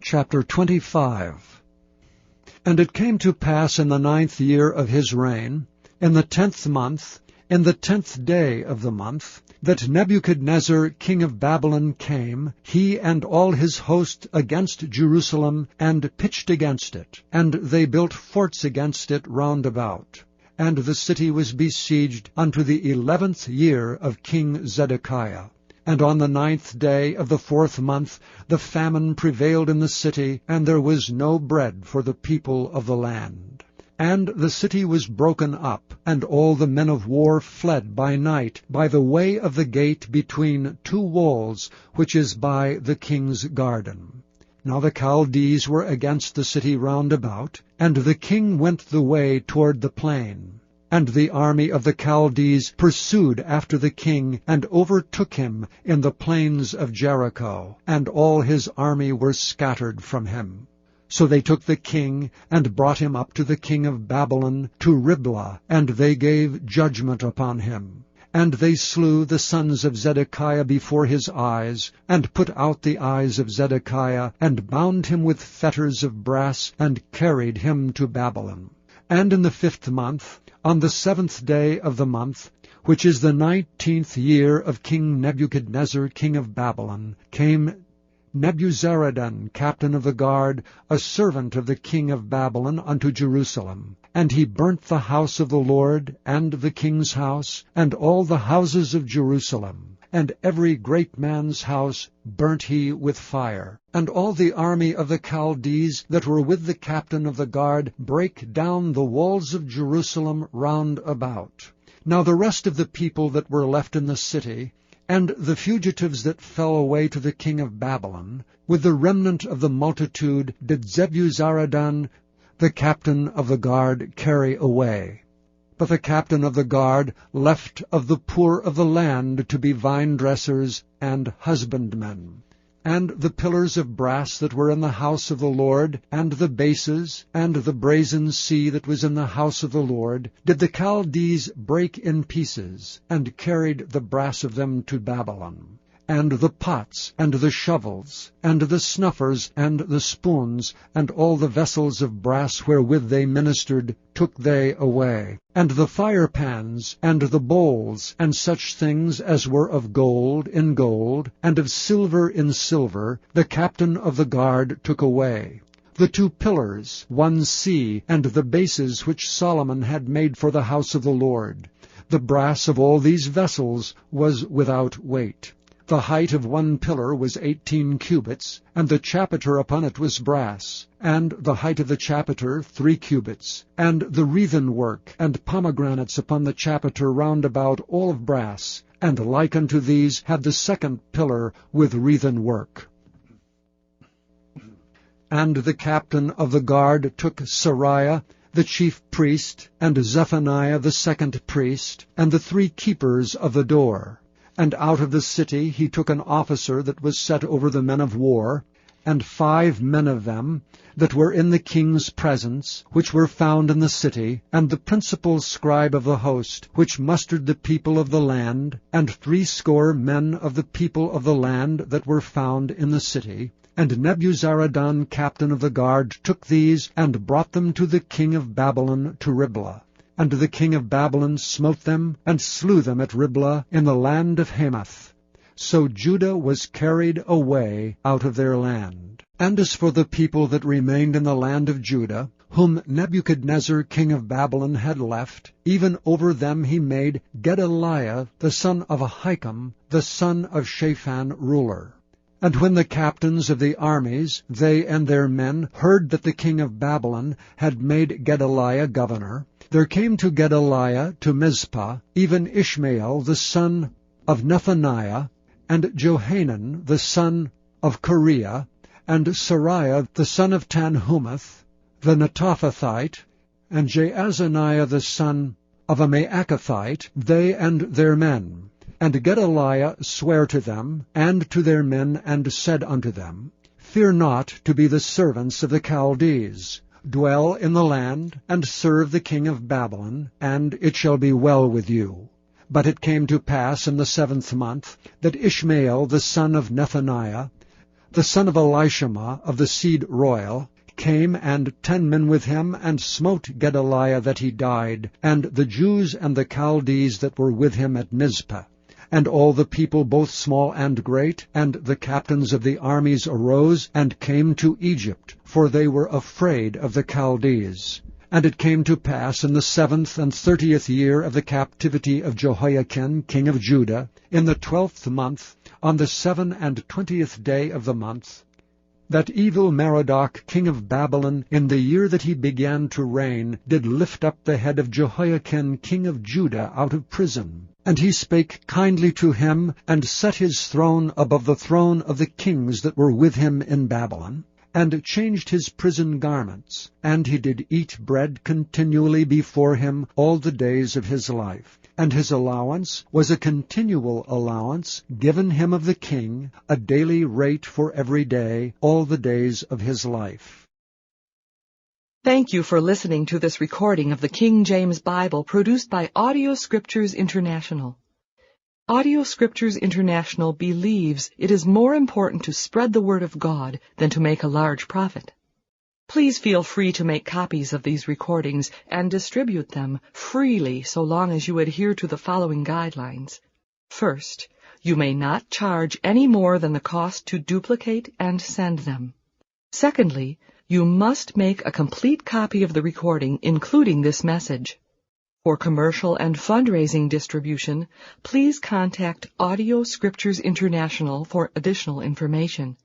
Chapter 25. And it came to pass in the 9th year of his reign, in the 10th month, in the 10th day of the month, that Nebuchadnezzar king of Babylon came, he and all his host, against Jerusalem, and pitched against it. And they built forts against it round about. And the city was besieged unto the 11th year of King Zedekiah. And on the 9th day of the 4th month the famine prevailed in the city, and there was no bread for the people of the land. And the city was broken up, and all the men of war fled by night by the way of the gate between two walls, which is by the king's garden. Now the Chaldees were against the city round about, and the king went the way toward the plain. And the army of the Chaldees pursued after the king, and overtook him in the plains of Jericho, and all his army were scattered from him. So they took the king, and brought him up to the king of Babylon, to Riblah, and they gave judgment upon him. And they slew the sons of Zedekiah before his eyes, and put out the eyes of Zedekiah, and bound him with fetters of brass, and carried him to Babylon. And in the 5th month, on the 7th day of the month, which is the 19th year of King Nebuchadnezzar king of Babylon, came Nebuzaradan captain of the guard, a servant of the king of Babylon, unto Jerusalem. And he burnt the house of the Lord, and the king's house, and all the houses of Jerusalem. And every great man's house burnt he with fire. And all the army of the Chaldees that were with the captain of the guard brake down the walls of Jerusalem round about. Now the rest of the people that were left in the city, and the fugitives that fell away to the king of Babylon, with the remnant of the multitude, did Nebuzaradan, the captain of the guard, carry away. But the captain of the guard left of the poor of the land to be vine-dressers and husbandmen. And the pillars of brass that were in the house of the Lord, and the bases, and the brazen sea that was in the house of the Lord, did the Chaldees break in pieces, and carried the brass of them to Babylon. And the pots, and the shovels, and the snuffers, and the spoons, and all the vessels of brass wherewith they ministered, took they away. And the firepans, and the bowls, and such things as were of gold in gold, and of silver in silver, the captain of the guard took away. The 2 pillars, 1 sea, and the bases which Solomon had made for the house of the Lord. The brass of all these vessels was without weight. The height of 1 pillar was 18 cubits, and the chapiter upon it was brass, and the height of the chapiter 3 cubits, and the wreathen work and pomegranates upon the chapiter round about all of brass, and like unto these had the 2nd pillar with wreathen work. And the captain of the guard took Sariah, the chief priest, and Zephaniah the 2nd priest, and the 3 keepers of the door. And out of the city he took an officer that was set over the men of war, and 5 men of them that were in the king's presence, which were found in the city, and the principal scribe of the host, which mustered the people of the land, and 60 men of the people of the land that were found in the city. And Nebuzaradan captain of the guard took these, and brought them to the king of Babylon to Riblah. And the king of Babylon smote them, and slew them at Riblah in the land of Hamath. So Judah was carried away out of their land. And as for the people that remained in the land of Judah, whom Nebuchadnezzar king of Babylon had left, even over them he made Gedaliah the son of Ahikam, the son of Shaphan, ruler. And when the captains of the armies, they and their men, heard that the king of Babylon had made Gedaliah governor, there came to Gedaliah to Mizpah even Ishmael the son of Nethaniah, and Johanan the son of Kareah, and Sariah the son of Tanhumeth, the Netophathite, and Jaazaniah the son of a Maacathite, they and their men. And Gedaliah sware to them, and to their men, and said unto them, Fear not to be the servants of the Chaldees. Dwell in the land, and serve the king of Babylon, and it shall be well with you. But it came to pass in the 7th month, that Ishmael the son of Nethaniah, the son of Elishama of the seed royal, came, and 10 men with him, and smote Gedaliah that he died, and the Jews and the Chaldees that were with him at Mizpah. And all the people, both small and great, and the captains of the armies arose, and came to Egypt, for they were afraid of the Chaldees. And it came to pass in the 7th and 30th year of the captivity of Jehoiakim king of Judah, in the 12th month, on the 27th day of the month, that evil Merodach king of Babylon, in the year that he began to reign, did lift up the head of Jehoiakim king of Judah out of prison. And he spake kindly to him, and set his throne above the throne of the kings that were with him in Babylon, and changed his prison garments. And he did eat bread continually before him all the days of his life. And his allowance was a continual allowance given him of the king, a daily rate for every day, all the days of his life. Thank you for listening to this recording of the King James Bible produced by Audio Scriptures International. Audio Scriptures International believes it is more important to spread the Word of God than to make a large profit. Please feel free to make copies of these recordings and distribute them freely so long as you adhere to the following guidelines. First, you may not charge any more than the cost to duplicate and send them. Secondly, you must make a complete copy of the recording, including this message. For commercial and fundraising distribution, please contact Audio Scriptures International for additional information.